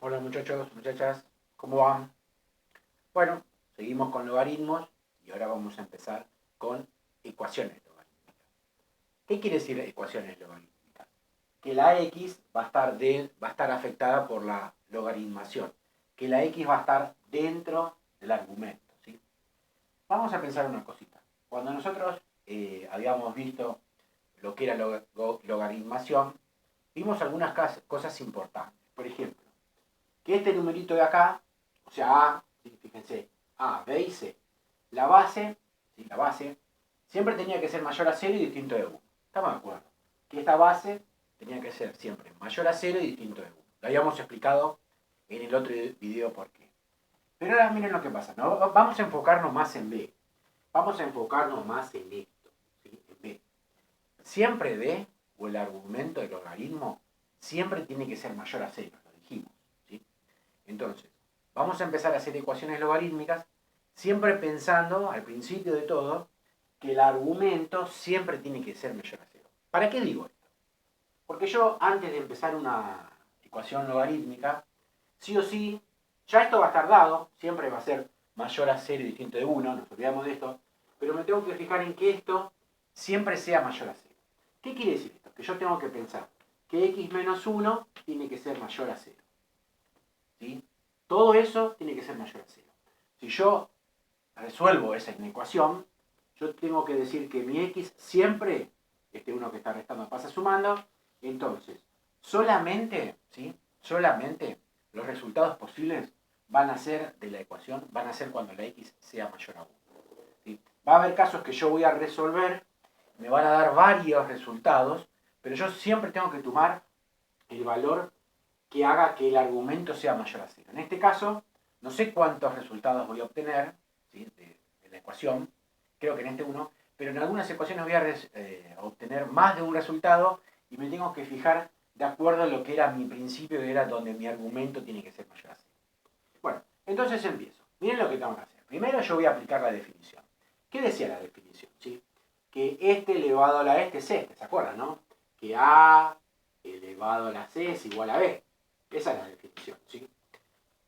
Hola muchachos, muchachas, ¿cómo van? Bueno, seguimos con logaritmos y ahora vamos a empezar con ecuaciones logarítmicas. ¿Qué quiere decir ecuaciones logarítmicas? Que la x va a estar afectada por la logaritmación, que la x va a estar dentro del argumento, ¿sí? Vamos a pensar una cosita. Cuando nosotros habíamos visto lo que era logaritmación, vimos algunas cosas importantes. Por ejemplo, que este numerito de acá, o sea A, ¿sí? Fíjense, A, B y C, la base, ¿sí? La base, siempre tenía que ser mayor a 0 y distinto de 1. ¿Estamos de acuerdo? Que esta base tenía que ser siempre mayor a 0 y distinto de 1. Lo habíamos explicado en el otro video por qué. Pero ahora miren lo que pasa, ¿no? Vamos a enfocarnos más en B. Vamos a enfocarnos más en esto, ¿sí? En B. Siempre B, o el argumento del logaritmo, siempre tiene que ser mayor a 0, lo dijimos, ¿sí? Entonces, vamos a empezar a hacer ecuaciones logarítmicas, siempre pensando, al principio de todo, que el argumento siempre tiene que ser mayor a 0. ¿Para qué digo esto? Porque yo, antes de empezar una ecuación logarítmica, sí o sí, ya esto va a estar dado, siempre va a ser mayor a 0 y distinto de 1, nos olvidamos de esto, pero me tengo que fijar en que esto siempre sea mayor a 0. ¿Qué quiere decir esto? Que yo tengo que pensar que x menos 1 tiene que ser mayor a 0. ¿Sí? Todo eso tiene que ser mayor a 0. Si yo resuelvo esa inecuación, yo tengo que decir que mi x siempre, este uno que está restando pasa sumando, entonces solamente, ¿sí? Solamente los resultados posibles van a ser de la ecuación, van a ser cuando la x sea mayor a 1. ¿Sí? Va a haber casos que yo voy a resolver, me van a dar varios resultados, pero yo siempre tengo que tomar el valor que haga que el argumento sea mayor a 0. En este caso, no sé cuántos resultados voy a obtener, ¿sí? de la ecuación, creo que en este uno, pero en algunas ecuaciones voy a obtener más de un resultado y me tengo que fijar de acuerdo a lo que era mi principio, que era donde mi argumento tiene que ser mayor a 0. Bueno, entonces empiezo. Miren lo que tengo que hacer. Primero yo voy a aplicar la definición. ¿Qué decía la definición? ¿Sí? Que este elevado a la este es este, ¿se acuerdan, no? Que A elevado a la C es igual a B. Esa es la definición, ¿sí?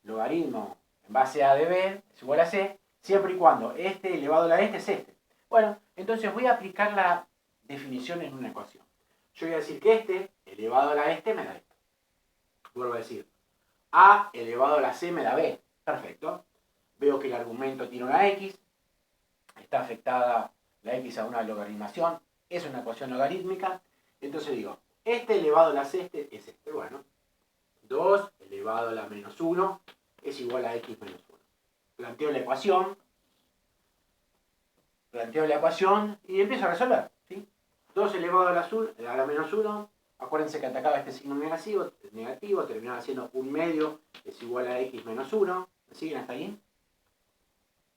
Logaritmo en base a de B es igual a C, siempre y cuando este elevado a la este es este. Bueno, entonces voy a aplicar la definición en una ecuación. Yo voy a decir que este elevado a la este me da esto. Vuelvo a decir, A elevado a la C me da B. Perfecto. Veo que el argumento tiene una X, está afectada la X a una logaritmación, es una ecuación logarítmica, entonces digo, este elevado a la C es este. Bueno, 2 elevado a la menos 1 es igual a x menos 1. Planteo la ecuación y empiezo a resolver. ¿Sí? 2 elevado a la menos 1, acuérdense que atacaba este signo negativo, terminaba siendo 1 medio es igual a x menos 1. ¿Me siguen hasta ahí?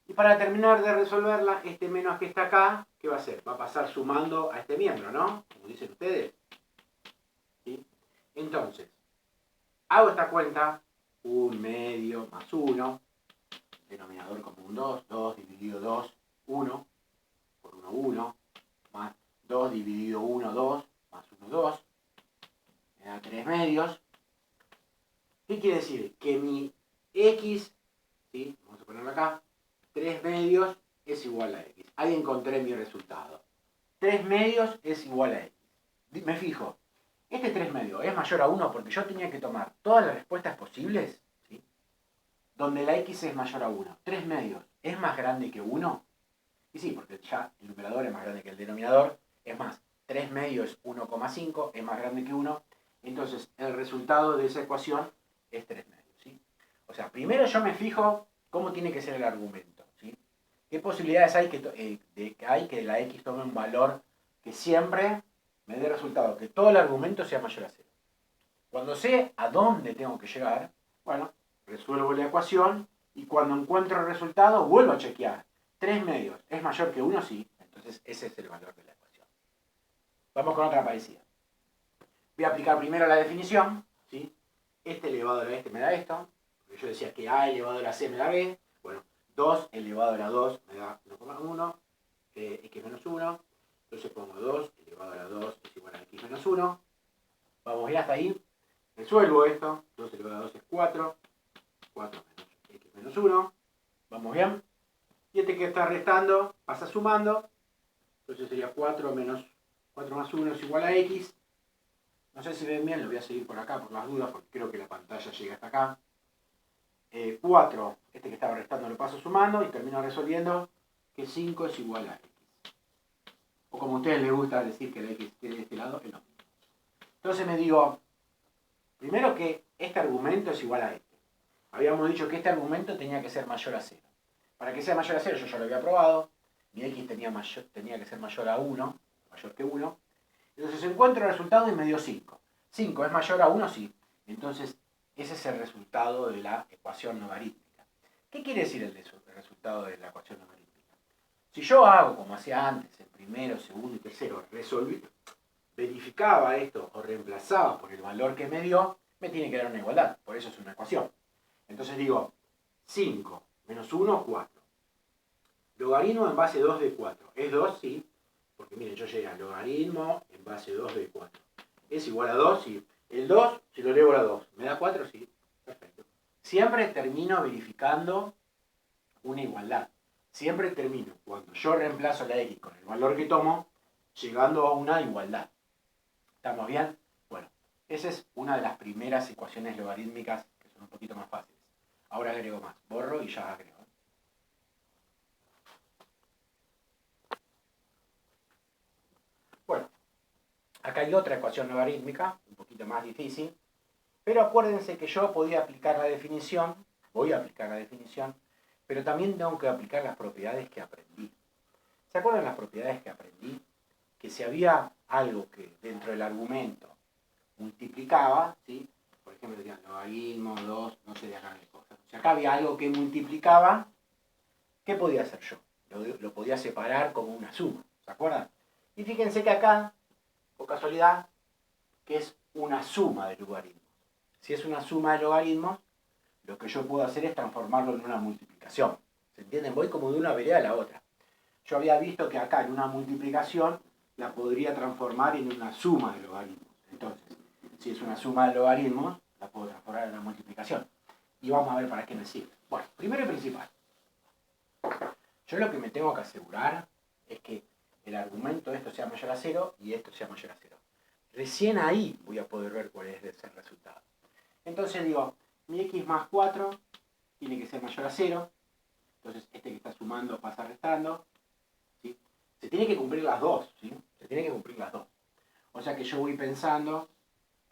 Y para terminar de resolverla, este menos que está acá, ¿qué va a hacer? Va a pasar sumando a este miembro, ¿no? Como dicen ustedes. ¿Sí? Entonces, hago esta cuenta, 1 medio más 1, denominador común 2, 2 dividido 2, 1, por 1, 1, más 2 dividido 1, 2, más 1, 2, me da 3 medios. ¿Qué quiere decir? Que mi x, ¿sí? Vamos a ponerlo acá, 3 medios es igual a x. Ahí encontré mi resultado. 3 medios es igual a x. Me fijo, este 3 medios es mayor a 1 porque yo tenía que tomar todas las respuestas posibles, ¿sí? Donde la x es mayor a 1. 3 medios es más grande que 1. Y sí, porque ya el numerador es más grande que el denominador. Es más, 3 medios es 1,5, es más grande que 1. Entonces, el resultado de esa ecuación es 3 medios. ¿Sí? O sea, primero yo me fijo cómo tiene que ser el argumento. ¿Sí? ¿Qué posibilidades hay que la x tome un valor que siempre me dé resultado? Que todo el argumento sea mayor a 0. Cuando sé a dónde tengo que llegar, bueno, resuelvo la ecuación y cuando encuentro el resultado vuelvo a chequear. 3 medios es mayor que 1, sí. Entonces ese es el valor de la ecuación. Vamos con otra parecida. Voy a aplicar primero la definición. ¿Sí? Este elevado a la este me da esto. Porque yo decía que A elevado a la C me da B. Bueno, 2 elevado a la 2 me da 1,1. X menos 1. Entonces pongo 2 elevado a la 2 es igual a x menos 1. Vamos bien hasta ahí. Resuelvo esto, 2 elevado a 2 es 4, 4 menos x menos 1, ¿vamos bien? Y este que está restando pasa sumando, entonces sería 4 más 1 es igual a x. No sé si ven bien, lo voy a seguir por acá por las dudas, porque creo que la pantalla llega hasta acá. 4, este que estaba restando lo paso sumando y termino resolviendo que 5 es igual a x. O como a ustedes les gusta decir que la x esté de este lado, es lo mismo. Entonces me digo, primero que este argumento es igual a este. Habíamos dicho que este argumento tenía que ser mayor a 0. Para que sea mayor a 0, yo ya lo había probado. Mi x tenía que ser mayor a 1, mayor que 1. Entonces encuentro el resultado y me dio 5. 5 es mayor a 1, sí. Entonces ese es el resultado de la ecuación logarítmica. ¿Qué quiere decir el resultado de la ecuación logarítmica? Si yo hago como hacía antes, el primero, segundo y tercero, verificaba esto o reemplazaba por el valor que me dio, me tiene que dar una igualdad. Por eso es una ecuación. Entonces digo, 5 menos 1, 4. Logaritmo en base 2 de 4. ¿Es 2? Sí. Porque miren, yo llegué a logaritmo en base 2 de 4. ¿Es igual a 2? Sí. El 2, si lo elevo a la 2, ¿me da 4? Sí. Perfecto. Siempre termino verificando una igualdad. Siempre termino, cuando yo reemplazo la x con el valor que tomo, llegando a una igualdad. ¿Estamos bien? Bueno, esa es una de las primeras ecuaciones logarítmicas que son un poquito más fáciles. Ahora agrego más. Borro y ya agrego. Bueno, acá hay otra ecuación logarítmica, un poquito más difícil, pero acuérdense que yo podía aplicar la definición, voy a aplicar la definición, pero también tengo que aplicar las propiedades que aprendí. ¿Se acuerdan las propiedades que aprendí? Que si había algo que dentro del argumento multiplicaba, ¿sí? Por ejemplo, decían logaritmo, 2, no sé de acá qué cosas. Si acá había algo que multiplicaba, ¿qué podía hacer yo? Lo podía separar como una suma, ¿se acuerdan? Y fíjense que acá, por casualidad, que es una suma de logaritmos. Si es una suma de logaritmos, lo que yo puedo hacer es transformarlo en una multiplicación. ¿Se entienden? Voy como de una vereda a la otra. Yo había visto que acá en una multiplicación la podría transformar en una suma de logaritmos. Entonces, si es una suma de logaritmos, la puedo transformar en una multiplicación. Y vamos a ver para qué me sirve. Bueno, primero y principal. Yo lo que me tengo que asegurar es que el argumento de esto sea mayor a 0 y esto sea mayor a 0. Recién ahí voy a poder ver cuál es ese resultado. Entonces digo, mi x más 4 tiene que ser mayor a 0. Entonces este que está sumando pasa restando. ¿Sí? Se tiene que cumplir las dos. ¿Sí? Se tiene que cumplir las dos. O sea que yo voy pensando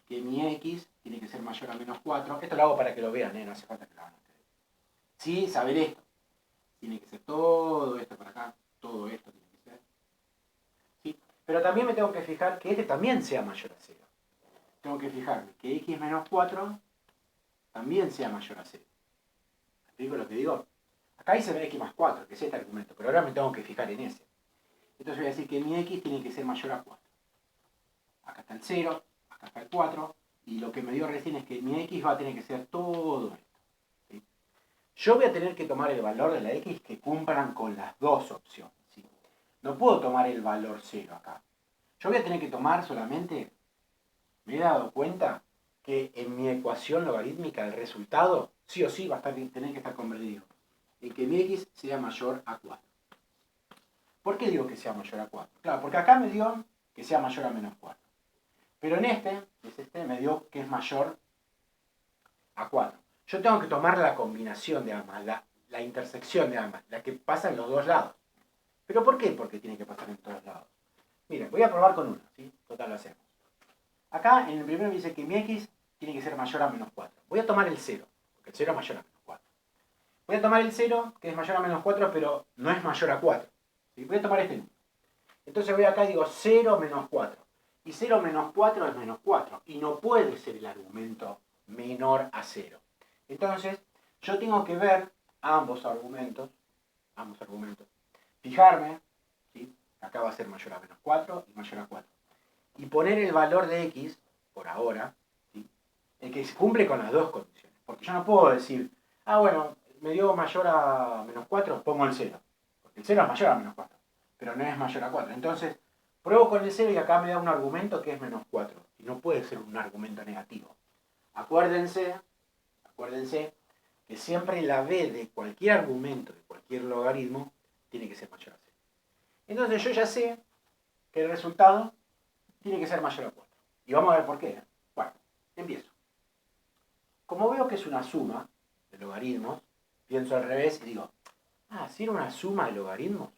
que mi x tiene que ser mayor a menos 4. Esto lo hago para que lo vean, no hace falta que lo hagan ustedes. Sí, saber esto. Tiene que ser todo esto para acá. Todo esto tiene que ser. ¿Sí? Pero también me tengo que fijar que este también sea mayor a 0. Tengo que fijarme que x menos 4 también sea mayor a 0. ¿Me explico lo que digo? Acá dice x más 4, que es este argumento, pero ahora me tengo que fijar en ese. Entonces voy a decir que mi x tiene que ser mayor a 4. Acá está el 0, acá está el 4, y lo que me dio recién es que mi x va a tener que ser todo esto. ¿Sí? Yo voy a tener que tomar el valor de la x que cumplan con las dos opciones. ¿Sí? No puedo tomar el valor 0 acá. Yo voy a tener que tomar solamente, me he dado cuenta que en mi ecuación logarítmica el resultado sí o sí va a tener que estar convertido en que mi x sea mayor a 4. ¿Por qué digo que sea mayor a 4? Claro, porque acá me dio que sea mayor a menos 4. Pero en este, me dio que es mayor a 4. Yo tengo que tomar la combinación de ambas, la intersección de ambas, la que pasa en los dos lados. ¿Pero por qué? Porque tiene que pasar en todos lados. Miren, voy a probar con uno, ¿sí? Total, lo hacemos. Acá en el primero me dice que mi x tiene que ser mayor a menos 4. Voy a tomar el 0, porque el 0 es mayor a menos 4. Voy a tomar el 0, que es mayor a menos 4, pero no es mayor a 4. ¿Sí? Voy a tomar este número. Entonces voy acá y digo 0 menos 4. Y 0 menos 4 es menos 4. Y no puede ser el argumento menor a 0. Entonces, yo tengo que ver ambos argumentos. Fijarme, ¿sí? Acá va a ser mayor a menos 4 y mayor a 4. Y poner el valor de x, por ahora, ¿sí? El que se cumple con las dos condiciones. Porque yo no puedo decir, bueno, me dio mayor a menos 4, pongo el 0. Porque el 0 es mayor a menos 4, pero no es mayor a 4. Entonces, pruebo con el 0 y acá me da un argumento que es menos 4. Y no puede ser un argumento negativo. Acuérdense que siempre la b de cualquier argumento, de cualquier logaritmo, tiene que ser mayor a 0. Entonces yo ya sé que el resultado tiene que ser mayor a 4. Y vamos a ver por qué. Bueno, empiezo. Como veo que es una suma de logaritmos, pienso al revés y digo, si era una suma de logaritmos,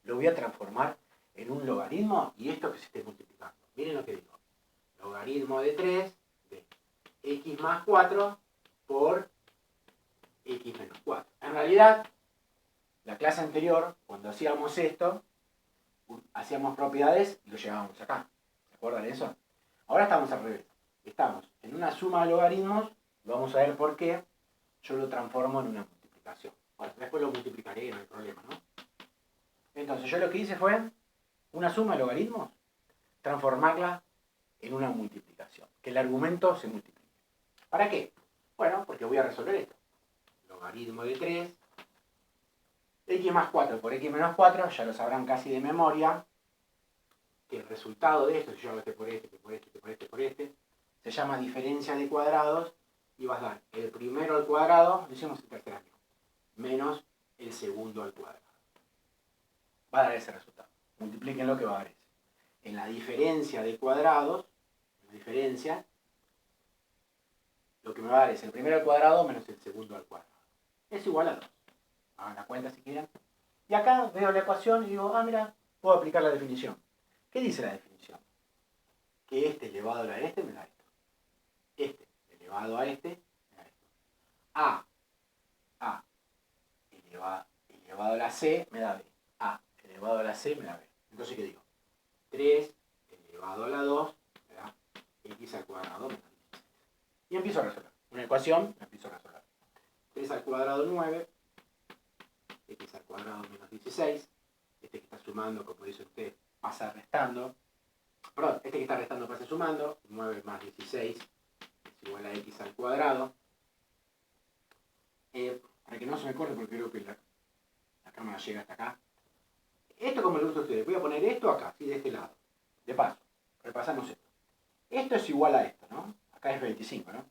lo voy a transformar en un logaritmo y esto que se esté multiplicando. Miren lo que digo. Logaritmo de 3 de x más 4 por x menos 4. En realidad, la clase anterior, cuando hacíamos esto, hacíamos propiedades y lo llevábamos acá. ¿Se acuerdan de eso? Ahora estamos al revés. Estamos en una suma de logaritmos, vamos a ver por qué, yo lo transformo en una multiplicación. Bueno, después lo multiplicaré, no hay problema, ¿no? Entonces yo lo que hice fue una suma de logaritmos, transformarla en una multiplicación, que el argumento se multiplique. ¿Para qué? Bueno, porque voy a resolver esto. Logaritmo de 3, x más 4 por x menos 4, ya lo sabrán casi de memoria, que el resultado de esto, si yo hago este por este, por este, por este, por este, se llama diferencia de cuadrados y vas a dar el primero al cuadrado, lo hicimos el tercer año, menos el segundo al cuadrado. Va a dar ese resultado. Multipliquen lo que va a dar ese. En la diferencia de cuadrados, lo que me va a dar es el primero al cuadrado menos el segundo al cuadrado. Es igual a 2. Hagan la cuenta si quieren. Y acá veo la ecuación y digo, mira, puedo aplicar la definición. ¿Qué dice la definición? Que este elevado a este me da esto. Este elevado a este me da esto. A elevado a la C me da B. A elevado a la C me da B. Entonces, ¿qué digo? 3 elevado a la 2 me da x al cuadrado menos 16. Y empiezo a resolver. Una ecuación, la empiezo a resolver. 3 al cuadrado 9, x al cuadrado menos 16. Este que está sumando, como dice usted, pasa restando. Perdón, este que está restando pasa sumando. 9 más 16 es igual a x al cuadrado. Para que no se me corte, porque creo que la cámara llega hasta acá. Esto como le gusta a ustedes. Voy a poner esto acá, ¿sí? De este lado. De paso, repasamos esto. Esto es igual a esto, ¿no? Acá es 25, ¿no?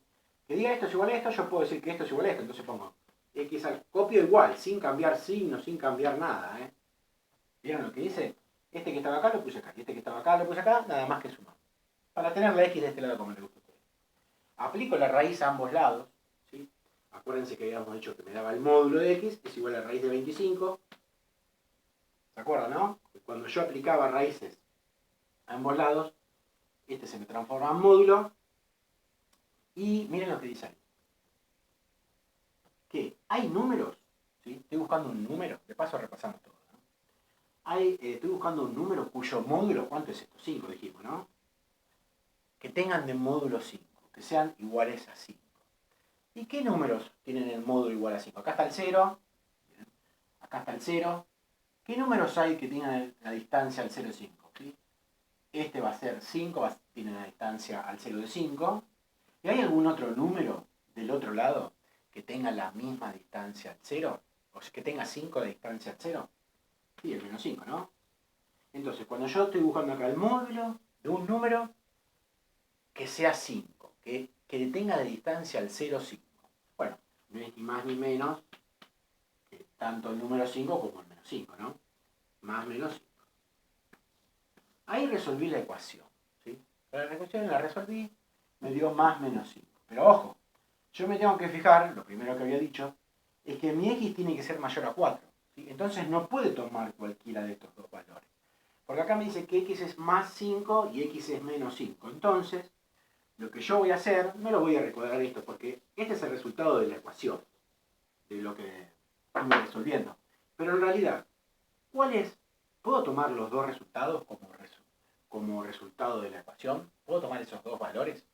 Que diga esto es igual a esto, yo puedo decir que esto es igual a esto. Entonces pongo x al... Copio igual, sin cambiar signo, sin cambiar nada, ¿eh? ¿Vieron lo que dice? Este que estaba acá lo puse acá. Y este que estaba acá lo puse acá, nada más que sumar. Para tener la x de este lado como le gusta a ustedes. Aplico la raíz a ambos lados, ¿sí? Acuérdense que habíamos dicho que me daba el módulo de x, es igual a la raíz de 25. ¿Se acuerdan, no? Cuando yo aplicaba raíces a ambos lados, este se me transforma en módulo. Y miren lo que dice ahí. Que hay números, ¿sí? Estoy buscando un número, de paso repasamos todo, ¿no? Estoy buscando un número cuyo módulo, ¿cuánto es esto? 5 dijimos, ¿no? Que tengan de módulo 5, que sean iguales a 5. ¿Y qué números tienen el módulo igual a 5? Acá está el 0, acá está el 0. ¿Qué números hay que tengan la distancia al 0 de 5? ¿Sí? Este va a ser 5, tiene la distancia al 0 de 5. ¿Y hay algún otro número del otro lado que tenga la misma distancia al 0? O sea, que tenga 5 de distancia al 0. Sí, el menos 5, ¿no? Entonces, cuando yo estoy buscando acá el módulo de un número, que sea 5, que tenga de distancia al 0, 5. Bueno, no es ni más ni menos que tanto el número 5 como el menos 5, ¿no? Más menos 5. Ahí resolví la ecuación, ¿sí? La ecuación la resolví, me dio más menos 5. Pero ojo, yo me tengo que fijar, lo primero que había dicho, es que mi x tiene que ser mayor a 4. ¿Sí? Entonces no puede tomar cualquiera de estos dos valores. Porque acá me dice que x es más 5 y x es menos 5. Entonces, lo que yo voy a hacer, no lo voy a recordar esto, porque este es el resultado de la ecuación, de lo que estuve resolviendo. Pero en realidad, ¿cuál es? ¿Puedo tomar los dos resultados como resultado de la ecuación? ¿Puedo tomar esos dos valores?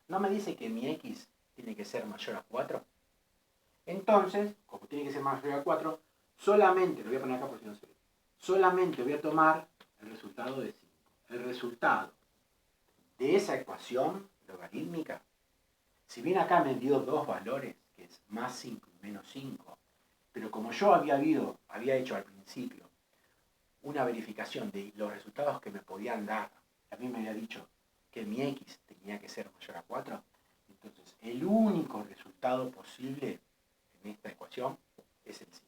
¿No me dice que mi x tiene que ser mayor a 4? Entonces, como tiene que ser mayor a 4, solamente, lo voy a poner acá por si no se ve, solamente voy a tomar el resultado de 5. El resultado de esa ecuación logarítmica, si bien acá me dio dos valores, que es más 5 y menos 5, pero como yo había hecho al principio una verificación de los resultados que me podían dar, también me había dicho que mi x tenía que ser mayor a 4, entonces resultado posible en esta ecuación es el 5.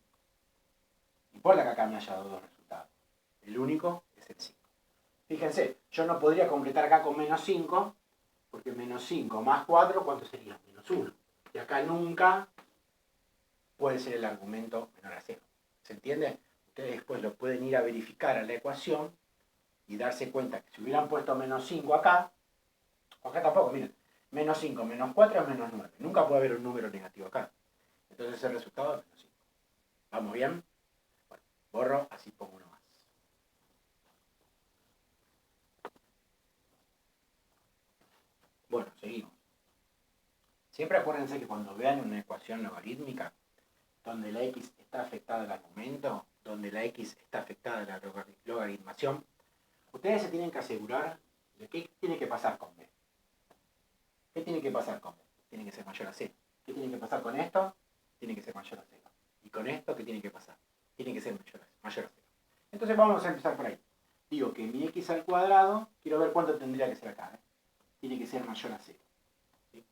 No importa que acá me haya dado dos resultados. El único es el 5. Fíjense, yo no podría completar acá con menos 5, porque menos 5 más 4, ¿cuánto sería? Menos 1. Y acá nunca puede ser el argumento menor a 0. ¿Se entiende? Ustedes después lo pueden ir a verificar a la ecuación y darse cuenta que si hubieran puesto menos 5 acá, o acá tampoco, miren, menos 5 menos 4 es menos 9. Nunca puede haber un número negativo acá. Entonces el resultado es menos 5. ¿Vamos bien? Bueno, borro, así pongo uno más. Bueno, seguimos. Siempre acuérdense que cuando vean una ecuación logarítmica, donde la x está afectada al argumento, donde la x está afectada a la logaritmación, ustedes se tienen que asegurar de qué tiene que pasar con b. ¿Qué tiene que pasar con b? Tiene que ser mayor a 0. ¿Qué tiene que pasar con esto? Tiene que ser mayor a 0. ¿Y con esto qué tiene que pasar? Tiene que ser mayor a 0. Entonces vamos a empezar por ahí. Digo que mi x al cuadrado, quiero ver cuánto tendría que ser acá. Tiene que ser mayor a 0. ¿Sí?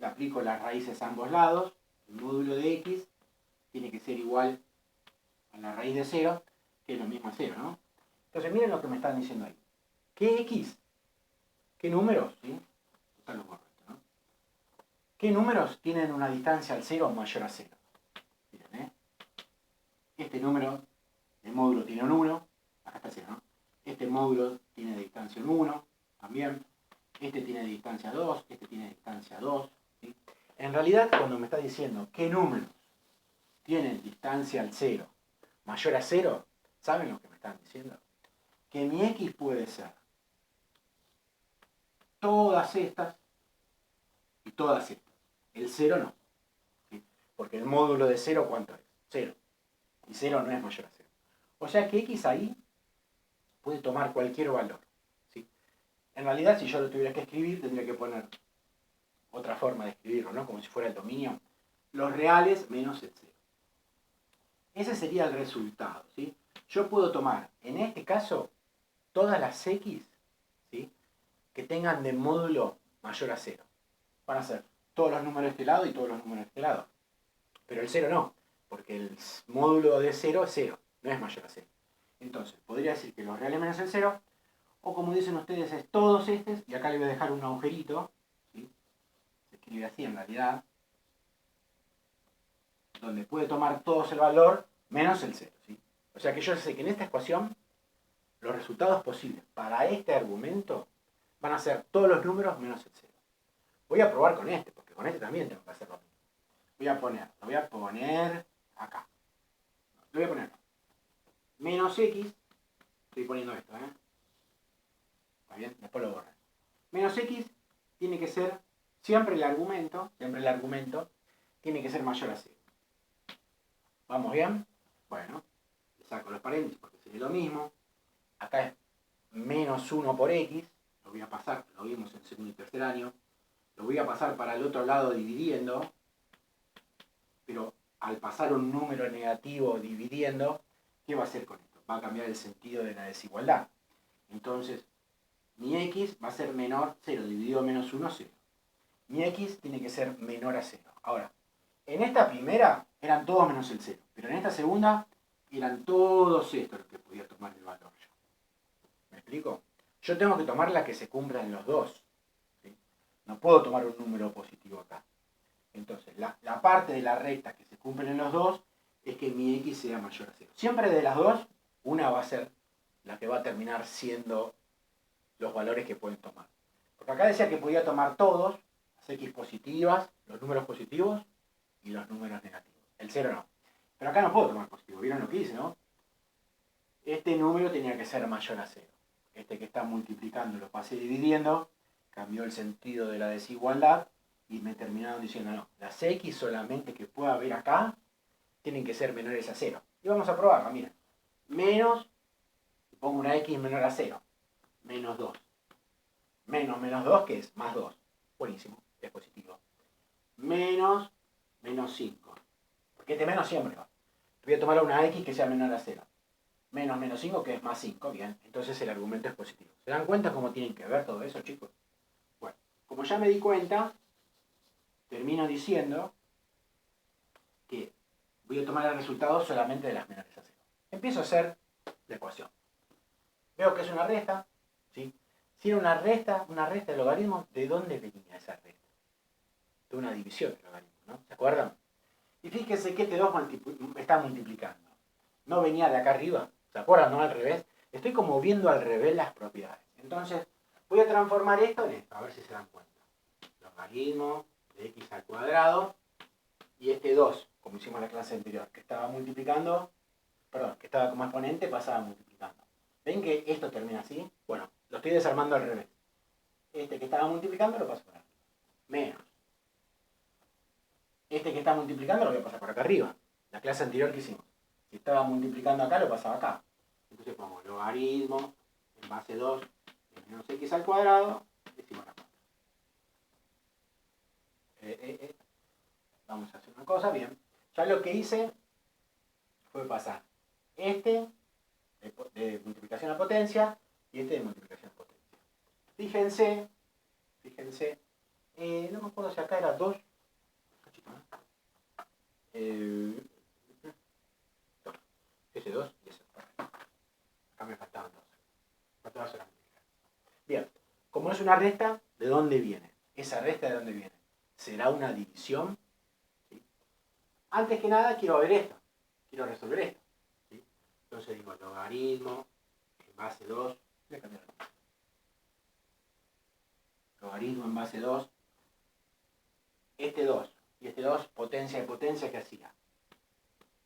Le aplico las raíces a ambos lados. El módulo de x tiene que ser igual a la raíz de 0, que es lo mismo a 0, ¿no? Entonces miren lo que me están diciendo ahí. ¿Qué x? ¿Qué números? ¿Sí? Total lo correcto, ¿no? ¿Qué números tienen una distancia al 0 mayor a 0? Miren, este número, el módulo tiene un 1, acá está 0, ¿no? Este módulo tiene distancia un 1, también. Este tiene distancia 2, este tiene distancia 2. ¿Sí? En realidad, cuando me está diciendo qué números tienen distancia al 0 mayor a 0, ¿saben lo que me están diciendo? Que mi x puede ser todas estas y todas estas. El 0 no. ¿Sí? Porque el módulo de 0, ¿cuánto es? 0. Y 0 no es mayor a 0. O sea que x ahí puede tomar cualquier valor. ¿Sí? En realidad, si yo lo tuviera que escribir, tendría que poner otra forma de escribirlo, ¿no? Como si fuera el dominio. Los reales menos el 0. Ese sería el resultado, ¿sí? Yo puedo tomar, en este caso, todas las x, ¿sí?, que tengan de módulo mayor a 0. Van a ser todos los números de este lado y todos los números de este lado. Pero el 0 no, porque el módulo de 0 es 0, no es mayor a 0. Entonces, podría decir que los reales menos el 0, o como dicen ustedes, es todos estos, y acá le voy a dejar un agujerito, ¿sí? Se escribe así en realidad, donde puede tomar todos el valor menos el 0. ¿Sí? O sea que yo sé que en esta ecuación los resultados posibles para este argumento van a ser todos los números menos el 0. Voy a probar con este, porque con este también tengo que hacer lo mismo. Lo voy a poner acá. Lo voy a poner menos x, estoy poniendo esto, ¿está bien? Después lo borro. Menos x tiene que ser, siempre el argumento tiene que ser mayor a 0. ¿Vamos bien? Bueno, le saco los paréntesis porque sería lo mismo. Acá es menos 1 por x, lo voy a pasar, lo vimos en segundo y tercer año, lo voy a pasar para el otro lado dividiendo, pero al pasar un número negativo dividiendo, ¿qué va a hacer con esto? Va a cambiar el sentido de la desigualdad. Entonces, mi x va a ser menor 0, dividido menos 1, 0. Mi x tiene que ser menor a 0. Ahora, en esta primera eran todos menos el 0, pero en esta segunda eran todos estos los que podía tomar el valor yo. ¿Me explico? Yo tengo que tomar la que se cumplan los dos. ¿Sí? No puedo tomar un número positivo acá. Entonces, la parte de la recta que se cumplen en los dos es que mi x sea mayor a 0. Siempre de las dos, una va a ser la que va a terminar siendo los valores que pueden tomar. Porque acá decía que podía tomar todos, las x positivas, los números positivos y los números negativos. El 0 no. Pero acá no puedo tomar positivo. ¿Vieron lo que hice, no? Este número tenía que ser mayor a 0. Este que está multiplicando lo pasé dividiendo, cambió el sentido de la desigualdad y me terminaron diciendo, no, las x solamente que pueda haber acá tienen que ser menores a 0. Y vamos a probarla, miren. Menos, pongo una x menor a 0, menos 2. Menos 2, ¿qué es? Más 2. Buenísimo, es positivo. Menos 5. Porque este menos siempre va. Voy a tomar una x que sea menor a 0. Menos 5, que es más 5. Bien, entonces el argumento es positivo. ¿Se dan cuenta cómo tienen que ver todo eso, chicos? Bueno, como ya me di cuenta, termino diciendo voy a tomar el resultado solamente de las menores a 0. Empiezo a hacer la ecuación. Veo que es una resta, ¿sí? Si era una resta de logaritmos, ¿de dónde venía esa resta? De una división de logaritmos, ¿no? ¿Se acuerdan? Y fíjense que este 2 está multiplicando. No venía de acá arriba, ¿se acuerdan? No al revés. Estoy como viendo al revés las propiedades. Entonces, voy a transformar esto en esto, a ver si se dan cuenta. Logaritmo de x al cuadrado y este 2, como hicimos en la clase anterior, que estaba multiplicando, perdón, que estaba como exponente, pasaba multiplicando. ¿Ven que esto termina así? Bueno, lo estoy desarmando al revés. Este que estaba multiplicando lo paso por arriba. Menos. Este que está multiplicando lo voy a pasar por acá arriba. La clase anterior que hicimos. Si estaba multiplicando acá, lo pasaba acá. Entonces pongo logaritmo en base 2 de menos x al cuadrado es igual a 4. Vamos a hacer una cosa, bien. Ya lo que hice fue pasar este de multiplicación a potencia y este de multiplicación a potencia. Fíjense, no me acuerdo si acá era 2. Ese 2 y ese 4. Acá me faltaban 2. Faltaba solamente. Bien, como es una resta, ¿de dónde viene? ¿Esa resta de dónde viene? ¿Será una división? ¿Sí? Antes que nada quiero ver esto. Quiero resolver esto. ¿Sí? Entonces digo logaritmo en base 2. Voy a cambiar. Logaritmo en base 2. Este 2 y este 2, potencia de potencia, ¿qué hacía?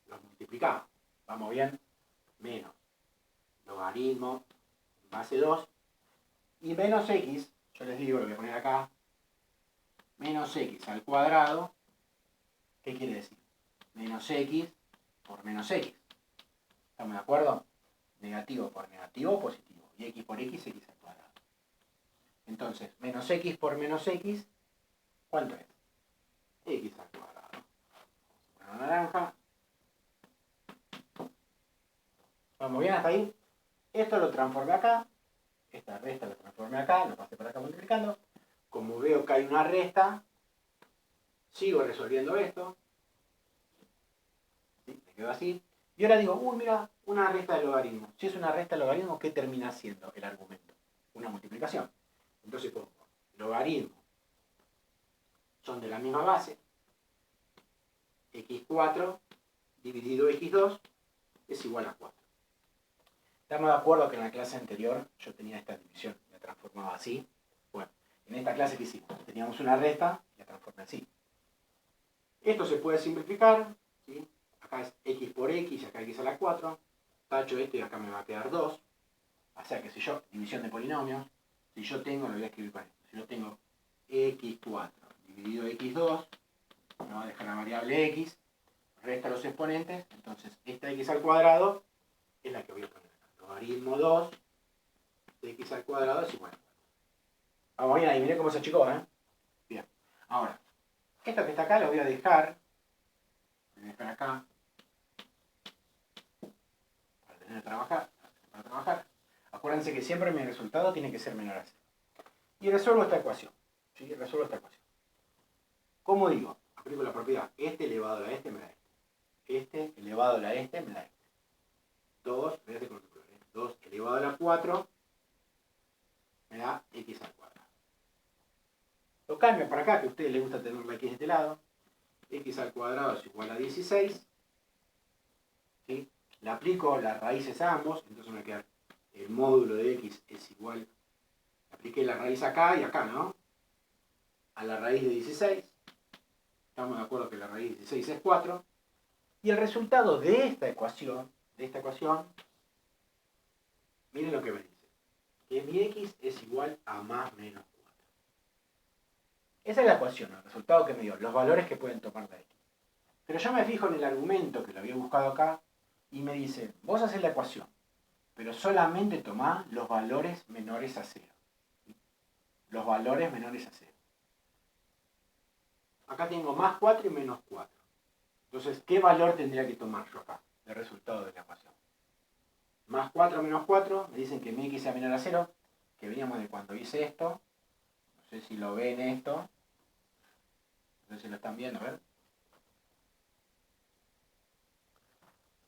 Los multiplicaba. ¿Vamos bien? Menos logaritmo en base 2 y menos x, yo les digo, lo voy a poner acá, menos x al cuadrado, ¿qué quiere decir? Menos x por menos x. ¿Estamos de acuerdo? Negativo por negativo, positivo. Y x por x, x al cuadrado. Entonces, menos x por menos x, ¿cuánto es? X al cuadrado. Vamos a poner una naranja. ¿Vamos bien hasta ahí? Esto lo transformé acá. Esta resta lo transformé acá, lo pasé por acá multiplicando. Como veo que hay una resta, sigo resolviendo esto. ¿Sí? Me quedo así. Y ahora digo, mira, una resta de logaritmos. Si es una resta de logaritmos, ¿qué termina siendo el argumento? Una multiplicación. Entonces pongo logaritmo. Son de la misma base. x4 dividido x2 es igual a 4. ¿Estamos de acuerdo que en la clase anterior yo tenía esta división? La transformaba así. Bueno, en esta clase que hicimos, teníamos una resta y la transformé así. Esto se puede simplificar, ¿sí? Acá es x por x, acá x a la 4. Tacho esto y acá me va a quedar 2. O sea que si yo, división de polinomios, si yo tengo, lo voy a escribir con esto. Si yo tengo x4 dividido x2, me va a dejar la variable x, resta los exponentes, entonces esta x al cuadrado es la que voy a poner acá. Logaritmo 2 de x al cuadrado es igual a 4. Vamos bien ahí, miren cómo se achicó, ¿eh? Bien. Ahora, esto que está acá lo voy a dejar. Lo voy a dejar acá. Para tener que trabajar. Para trabajar. Acuérdense que siempre mi resultado tiene que ser menor a 0. Y resuelvo esta ecuación. ¿Sí? Resuelvo esta ecuación. ¿Cómo digo? Aplico la propiedad. Este elevado a la este me da este. Este elevado a la este me da este. 2, fíjate con lo que 2 elevado a la 4 me da x al cuadrado. Lo cambio para acá, que a ustedes les gusta tener la x de este lado. X al cuadrado es igual a 16. ¿Sí? Le aplico las raíces a ambos, entonces me va a quedar el módulo de x es igual. Apliqué la raíz acá y acá, ¿no? A la raíz de 16. Estamos de acuerdo que la raíz de 16 es 4. Y el resultado de esta ecuación, miren lo que me dice. Que mi x es igual a más menos 4. Esa es la ecuación, el resultado que me dio, los valores que pueden tomar de x. Pero yo me fijo en el argumento que lo había buscado acá y me dice, vos haces la ecuación, pero solamente tomá los valores menores a 0. Los valores menores a 0. Acá tengo más 4 y menos 4. Entonces, ¿qué valor tendría que tomar yo acá del resultado de la ecuación? Más 4 menos 4, me dicen que mi x sea menor a 0, que veníamos de cuando hice esto. No sé si lo ven esto. No sé si lo están viendo, a ver.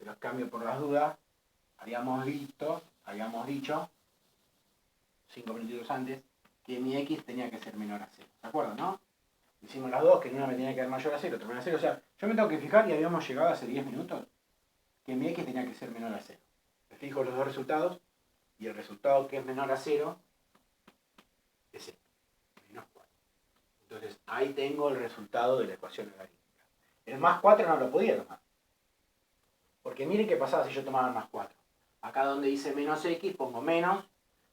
se los cambio por las dudas, habíamos dicho, 5 minutitos antes, que mi x tenía que ser menor a 0. ¿Se acuerdan, no? Hicimos las dos, que en una me tenía que dar mayor a 0, otra menor a 0. O sea, yo me tengo que fijar, y habíamos llegado hace 10 minutos, que mi x tenía que ser menor a 0. Me fijo los dos resultados, y el resultado que es menor a 0 es este, menos 4. Entonces, ahí tengo el resultado de la ecuación logarítmica. El más 4 no lo podía tomar. Porque miren qué pasaba si yo tomaba el más 4. Acá donde dice menos x, pongo menos,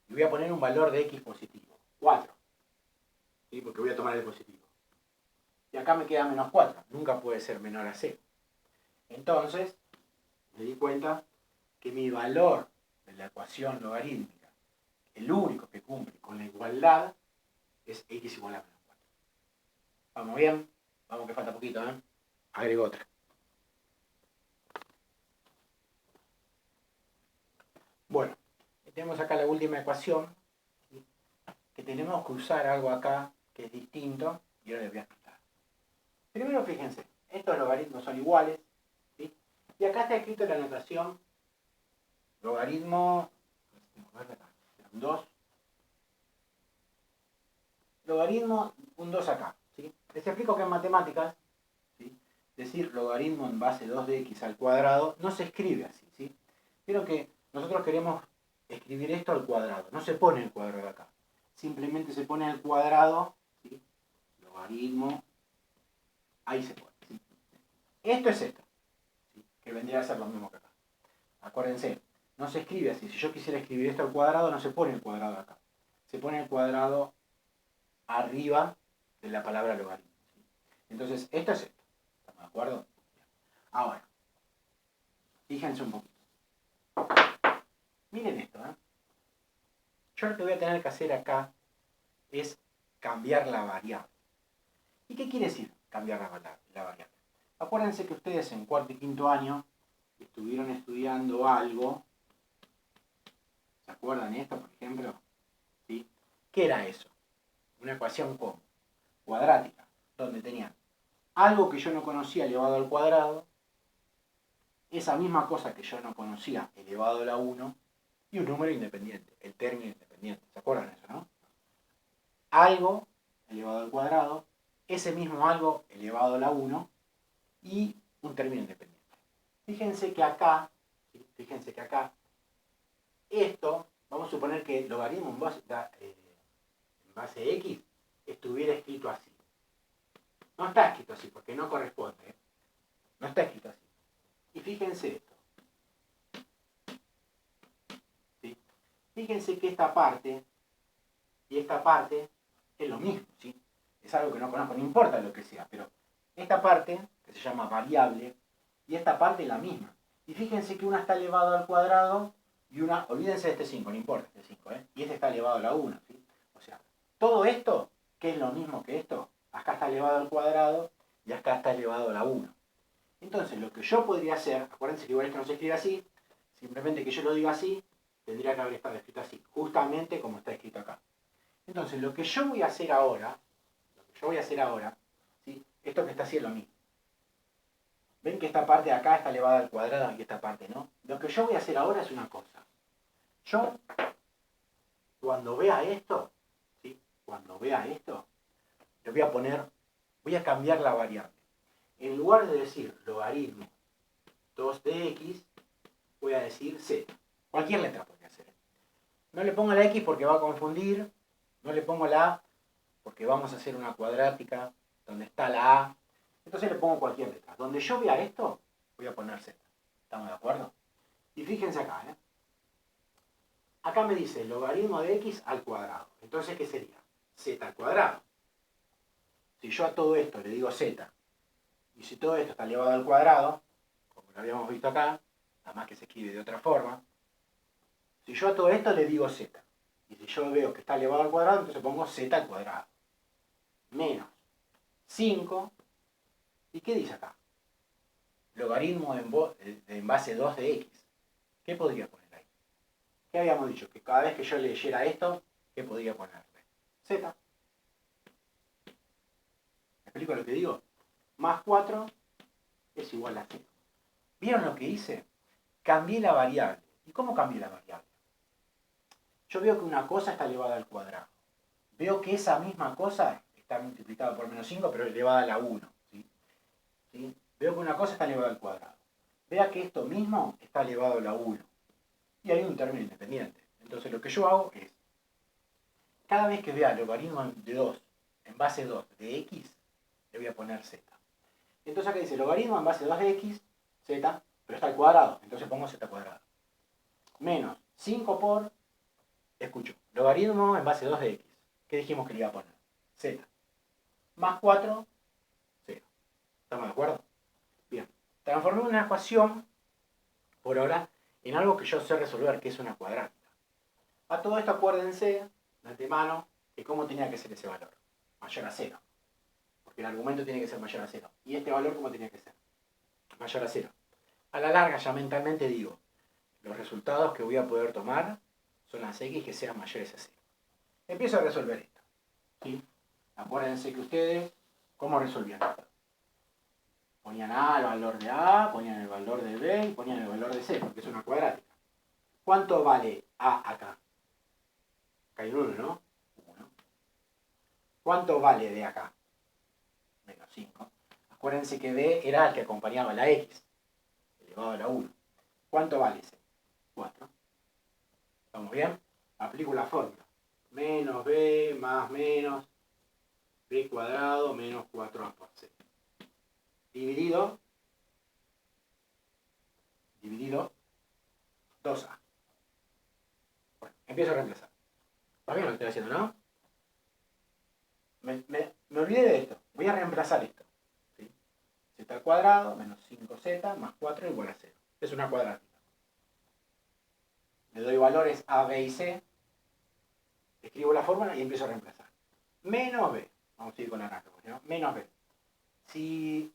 y voy a poner un valor de x positivo. 4. ¿Sí? Porque voy a tomar el positivo. Y acá me queda menos 4. Nunca puede ser menor a 0. Entonces, me di cuenta que mi valor de la ecuación logarítmica, el único que cumple con la igualdad, es x igual a menos 4. ¿Vamos bien? Vamos que falta poquito, ¿eh? Agrego otra. Bueno, tenemos acá la última ecuación, ¿sí? Que tenemos que usar algo acá que es distinto, y ahora les voy a explicar. Primero fíjense, estos logaritmos son iguales, ¿sí? Y acá está escrito la notación logaritmo 2, logaritmo un 2 acá, ¿sí? Les explico que en matemáticas, ¿sí? Decir logaritmo en base 2 de x al cuadrado no se escribe así, ¿sí? Pero que nosotros queremos escribir esto al cuadrado, no se pone el cuadrado acá, simplemente se pone el cuadrado, ¿sí? Logaritmo, ahí se pone, ¿sí? Esto es esto, ¿sí? Que vendría a ser lo mismo que acá. Acuérdense, no se escribe así. Si yo quisiera escribir esto al cuadrado, no se pone el cuadrado acá. Se pone el cuadrado arriba de la palabra logaritmo, ¿sí? Entonces, esto es esto. ¿Estamos de acuerdo? Ahora, fíjense un poquito. Miren esto, ¿eh? Yo lo que voy a tener que hacer acá es cambiar la variable. ¿Y qué quiere decir cambiar la variable? Acuérdense que ustedes en cuarto y quinto año estuvieron estudiando algo. ¿Se acuerdan esto, por ejemplo? ¿Sí? ¿Qué era eso? Una ecuación como cuadrática, donde tenían algo que yo no conocía elevado al cuadrado, esa misma cosa que yo no conocía elevado a la 1, y un número independiente, el término independiente. ¿Se acuerdan de eso, no? Algo elevado al cuadrado, ese mismo algo elevado a la 1 y un término independiente. Fíjense que acá, ¿sí? Fíjense que acá, esto, vamos a suponer que el logaritmo en base x estuviera escrito así. No está escrito así porque no corresponde, ¿eh? No está escrito así. Y fíjense esto. ¿Sí? Fíjense que esta parte y esta parte es lo mismo, ¿sí? Es algo que no conozco, no importa lo que sea, pero esta parte, que se llama variable, y esta parte es la misma. Y fíjense que una está elevado al cuadrado y una, olvídense de este 5, no importa este 5, ¿eh? Y este está elevado a la 1, ¿sí? O sea, todo esto, que es lo mismo que esto, acá está elevado al cuadrado y acá está elevado a la 1. Entonces, lo que yo podría hacer, acuérdense que igual esto no se escribe así, simplemente que yo lo diga así, tendría que haber estado escrito así, justamente como está escrito acá. Entonces, lo que yo voy a hacer ahora, ¿sí? Esto que está así es lo mismo. ¿Ven que esta parte de acá está elevada al cuadrado y esta parte no? Lo que yo voy a hacer ahora es una cosa. Yo, cuando vea esto, ¿sí? Cuando vea esto, le voy a cambiar la variable. En lugar de decir logaritmo 2 de x, voy a decir z. Cualquier letra podría ser. No le pongo la x porque va a confundir, no le pongo la a porque vamos a hacer una cuadrática donde está la a. Entonces le pongo cualquier letra. Donde yo vea esto, voy a poner z. ¿Estamos de acuerdo? Y fíjense acá, ¿eh? Acá me dice logaritmo de x al cuadrado. Entonces, ¿qué sería? Z al cuadrado. Si yo a todo esto le digo z, y si todo esto está elevado al cuadrado, como lo habíamos visto acá, nada más que se escribe de otra forma, si yo a todo esto le digo z, y si yo veo que está elevado al cuadrado, entonces pongo z al cuadrado. Menos 5, ¿y qué dice acá? Logaritmo en base 2 de x. ¿Qué podría poner ahí? ¿Qué habíamos dicho? Que cada vez que yo leyera esto, ¿qué podría ponerle? Z. ¿Me explico lo que digo? Más 4 es igual a 0. ¿Vieron lo que hice? cambié la variable. ¿Y cómo cambié la variable? Yo veo que una cosa está elevada al cuadrado. Veo que esa misma cosa está multiplicada por menos 5, pero elevada a la 1. ¿Sí? Veo que una cosa está elevada al cuadrado. Vea que esto mismo está elevado a la 1. Y hay un término independiente. Entonces lo que yo hago es, cada vez que vea el logaritmo de 2 en base 2 de x, le voy a poner z. Entonces acá dice logaritmo en base 2 de x, z, pero está al cuadrado, entonces pongo z cuadrado. Menos 5 por, escucho, logaritmo en base 2 de x. ¿Qué dijimos que le iba a poner? Z. Más 4, 0. ¿Estamos de acuerdo? Bien. Transformé una ecuación, por ahora, en algo que yo sé resolver, que es una cuadrática. A todo esto acuérdense, de antemano, que cómo tenía que ser ese valor. Mayor a 0. Porque el argumento tiene que ser mayor a 0. ¿Y este valor cómo tenía que ser? Mayor a 0. A la larga ya mentalmente digo, los resultados que voy a poder tomar son las x que sean mayores a 0. Empiezo a resolver esto. ¿Sí? Acuérdense que ustedes, ¿cómo resolvían esto? Ponían A el valor de A, ponían el valor de B y ponían el valor de C, porque es una cuadrática. ¿Cuánto vale A acá? Acá hay un 1, ¿no? 1. ¿Cuánto vale de acá? Menos 5. Acuérdense que B era el que acompañaba a la X, elevado a la 1. ¿Cuánto vale C? 4. ¿Estamos bien? Aplico la fórmula. Menos B más menos B cuadrado menos 4A por C. Dividido 2A. Bueno, empiezo a reemplazar. ¿Está bien lo que estoy haciendo, no? Me olvidé de esto. Voy a reemplazar esto. ¿Sí? Z al cuadrado menos 5z más 4 igual a 0. Es una cuadrática. Le doy valores A, B y C. Escribo la fórmula y empiezo a reemplazar. Menos B. Vamos a ir con naranja, ¿no? Menos B. Si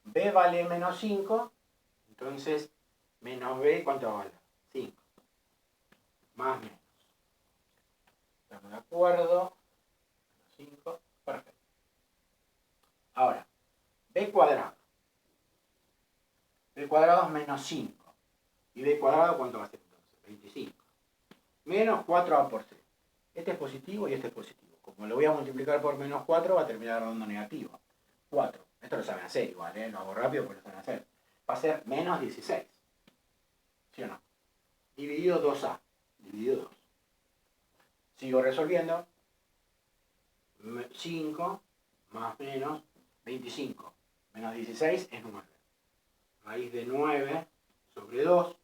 B vale menos 5, entonces menos B, ¿cuánto vale? 5. Más menos. ¿Estamos de acuerdo? Menos 5. Perfecto. Ahora, B cuadrado. B cuadrado es menos 5. ¿Y B cuadrado cuánto va a ser entonces? 25. Menos 4A por C. Este es positivo y este es positivo. Como lo voy a multiplicar por menos 4, va a terminar dando negativo. 4. Esto lo saben hacer igual, ¿eh? Lo hago rápido porque lo saben hacer. Va a ser menos 16. ¿Sí o no? Dividido 2A. Dividido 2. Sigo resolviendo. 5 más menos 25. Menos 16 es 9. Raíz de 9 sobre 2.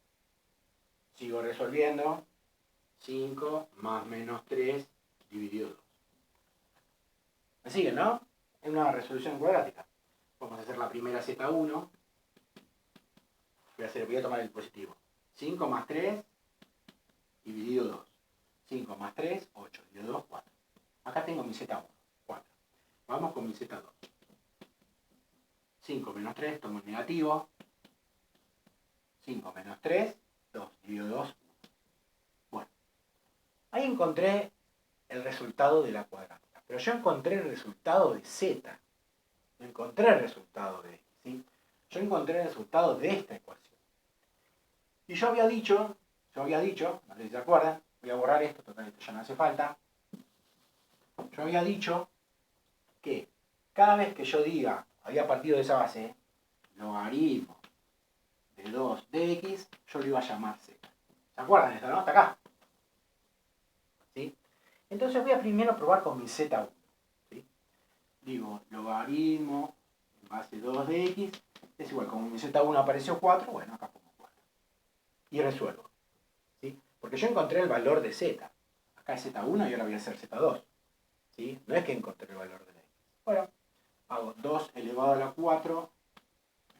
Sigo resolviendo. 5 más menos 3 dividido 2. ¿Me siguen, no? Es una resolución cuadrática. Vamos a hacer la primera Z1. Voy a tomar el positivo. 5 más 3 dividido 2. 5 más 3, 8. Dividido 2, 4. Acá tengo mi Z1, 4. Vamos con mi Z2. 5 menos 3, tomo el negativo. 5 menos 3, 2. Dividido 2, 1. Bueno, ahí encontré el resultado de la cuadrática. Pero yo encontré el resultado de Z. No encontré el resultado de X. ¿Sí? Yo encontré el resultado de esta ecuación. Y yo había dicho, no sé si se acuerdan, voy a borrar esto, total, esto ya no hace falta. Yo había dicho que cada vez que yo diga, había partido de esa base, logaritmo de 2 de x, yo lo iba a llamar z. ¿Se acuerdan de esto, no? Hasta acá. ¿Sí? Entonces voy a primero probar con mi z1. ¿Sí? Digo, logaritmo en base 2 de x es igual, como mi z1 apareció 4, bueno, acá pongo 4. Y resuelvo. ¿Sí? Porque yo encontré el valor de z. Acá es z1 y ahora voy a hacer z2. ¿Sí? No es que encontré el valor de la x. Bueno, hago 2 elevado a la 4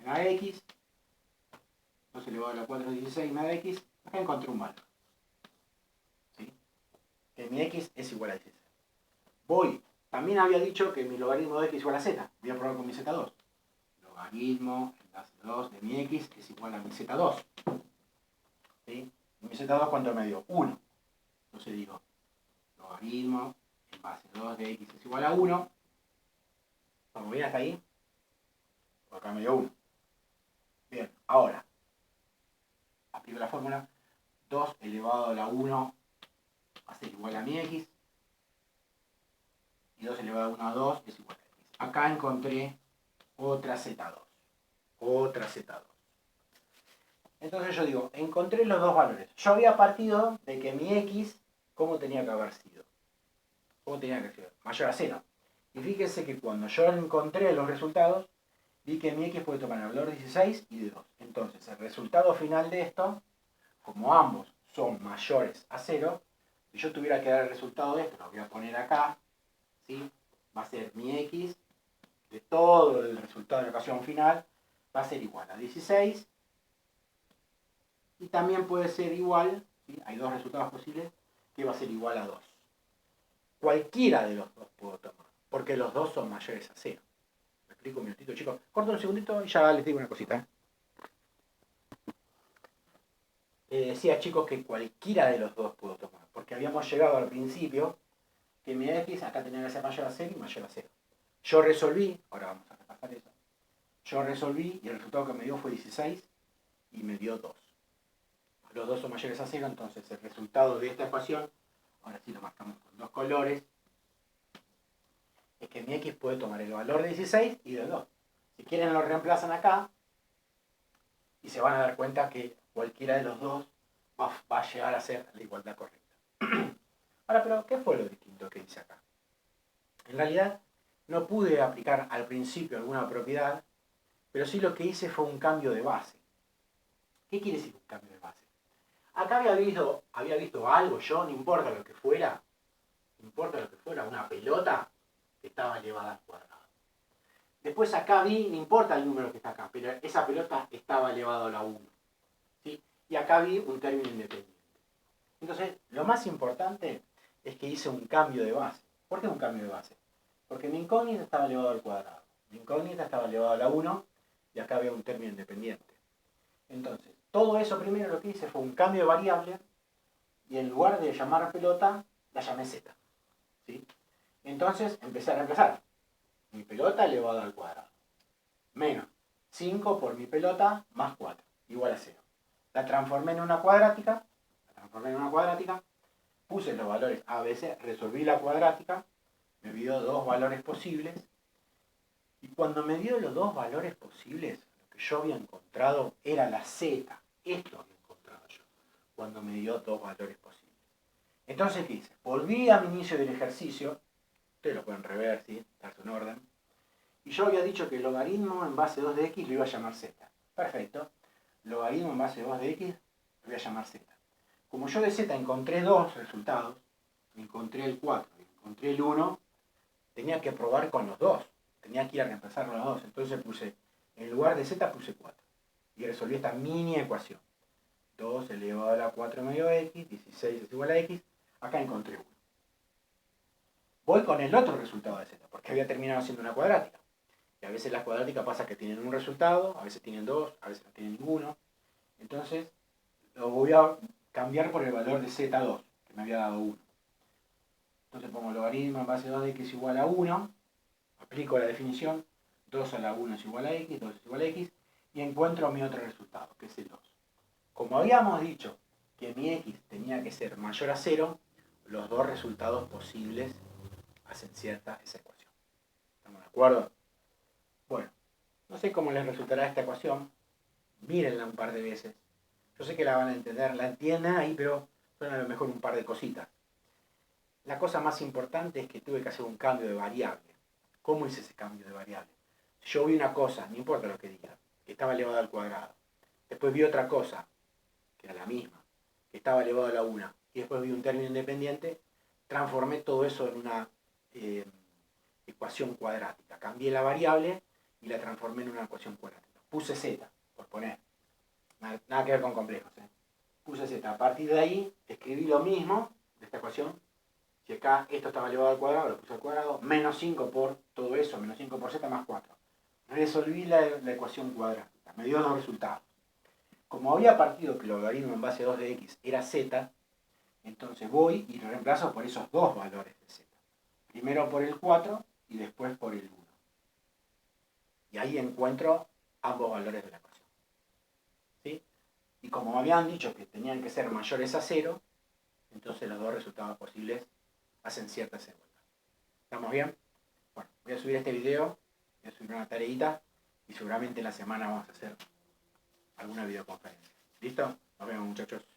en ax. 2 elevado a la 4 es 16 en ax. Acá encontré un valor. ¿Sí? Que mi x es igual a 16. También había dicho que mi logaritmo de x es igual a z. Voy a probar con mi z2. Logaritmo en base 2 de mi x es igual a mi z2. ¿Sí? ¿Y mi z2 cuánto me dio? 1. Entonces digo, logaritmo en base 2 de x es igual a 1. ¿Estamos bien hasta ahí? Por acá me dio 1. Bien, ahora, aplico la fórmula, 2 elevado a la 1 va a ser igual a mi x, y 2 elevado a 1 a 2 es igual a x. Acá encontré otra z2, otra z2. Entonces yo digo, encontré los dos valores. Yo había partido de que mi x, ¿cómo tenía que haber sido? ¿Cómo tenía que haber sido? Mayor a 0. Y fíjense que cuando yo encontré los resultados, vi que mi x puede tomar el valor 16 y de 2. Entonces, el resultado final de esto, como ambos son mayores a 0, si yo tuviera que dar el resultado de esto, lo voy a poner acá, ¿sí? Va a ser mi x, de todo el resultado de la ecuación final, va a ser igual a 16, y también puede ser igual, ¿sí? Hay dos resultados posibles, que va a ser igual a 2. Cualquiera de los dos puedo tomar, porque los dos son mayores a 0. ¿Me explico un minutito, chicos? Corto un segundito y ya les digo una cosita. Decía, chicos, que cualquiera de los dos puedo tomar, porque habíamos llegado al principio que mi x acá tenía que ser mayor a 0 y mayor a 0. Yo resolví, ahora vamos a repasar eso, yo resolví y el resultado que me dio fue 16 y me dio 2. Los dos son mayores a 0, entonces el resultado de esta ecuación, ahora sí lo marcamos con dos colores, es que mi x puede tomar el valor de 16 y de 2. Si quieren lo reemplazan acá y se van a dar cuenta que cualquiera de los dos va a llegar a ser la igualdad correcta. Ahora, pero ¿qué fue lo distinto que hice acá? En realidad no pude aplicar al principio alguna propiedad, pero sí lo que hice fue un cambio de base. ¿Qué quiere decir un cambio de base? Acá había visto algo yo, no importa lo que fuera, una pelota que estaba elevada al cuadrado. Después acá vi, no importa el número que está acá, pero esa pelota estaba elevada a la 1. ¿Sí? Y acá vi un término independiente. Entonces, lo más importante es que hice un cambio de base. ¿Por qué un cambio de base? Porque mi incógnita estaba elevado al cuadrado, mi incógnita estaba elevado a la 1 y acá había un término independiente. Entonces, todo eso primero lo que hice fue un cambio de variable y en lugar de llamar pelota, la llamé z. ¿Sí? Entonces, empecé a reemplazar. Mi pelota elevado al cuadrado. Menos 5 por mi pelota más 4, igual a 0. La transformé en una cuadrática, puse los valores a, b, c, resolví la cuadrática, me dio dos valores posibles, y cuando me dio los dos valores posibles, lo que yo había encontrado era la z. Esto había encontrado yo, cuando me dio dos valores posibles. Entonces, ¿qué hice? Volví a mi inicio del ejercicio, ustedes lo pueden rever, ¿sí? Darse un orden. Y yo había dicho que el logaritmo en base 2 de x lo iba a llamar z. Perfecto. Logaritmo en base 2 de x lo voy a llamar z. Como yo de z encontré dos resultados, encontré el 4 y encontré el 1, tenía que probar con los dos. Tenía que ir a reemplazar los dos. Entonces puse, en lugar de z puse 4. Y resolví esta mini ecuación. 2 elevado a la 4 medio x, 16 es igual a x. Acá encontré 1. Voy con el otro resultado de z, porque había terminado siendo una cuadrática. Y a veces las cuadráticas pasa que tienen un resultado, a veces tienen dos, a veces no tienen ninguno. Entonces, lo voy a cambiar por el valor de z2, que me había dado 1. Entonces pongo logaritmo en base 2 de x igual a 1, aplico la definición, 2 a la 1 es igual a x, 2 es igual a x, y encuentro mi otro resultado, que es el 2. Como habíamos dicho que mi x tenía que ser mayor a 0, los dos resultados posibles hacen cierta esa ecuación. ¿Estamos de acuerdo? Bueno, no sé cómo les resultará esta ecuación, mírenla un par de veces. Yo sé que la van a entender, la entienden ahí, pero son a lo mejor un par de cositas. La cosa más importante es que tuve que hacer un cambio de variable. ¿Cómo hice ese cambio de variable? Yo vi una cosa, no importa lo que diga, que estaba elevada al cuadrado. Después vi otra cosa, que era la misma, que estaba elevada a la 1. Y después vi un término independiente, transformé todo eso en una ecuación cuadrática. Cambié la variable y la transformé en una ecuación cuadrática. Puse z, por poner. Nada que ver con complejos. Puse z. A partir de ahí, escribí lo mismo de esta ecuación. Si acá esto estaba elevado al cuadrado, lo puse al cuadrado. Menos 5 por todo eso, menos 5 por z más 4. Resolví la ecuación cuadrática. Me dio dos resultados. Como había partido que el logaritmo en base 2 de x era z, entonces voy y lo reemplazo por esos dos valores de z. Primero por el 4 y después por el 1. Y ahí encuentro ambos valores de la ecuación. ¿Sí? Y como me habían dicho que tenían que ser mayores a 0, entonces los dos resultados posibles hacen cierta desigualdad. ¿Estamos bien? Bueno, voy a subir este video, voy a subir una tareita y seguramente en la semana vamos a hacer alguna videoconferencia. ¿Listo? Nos vemos, muchachos.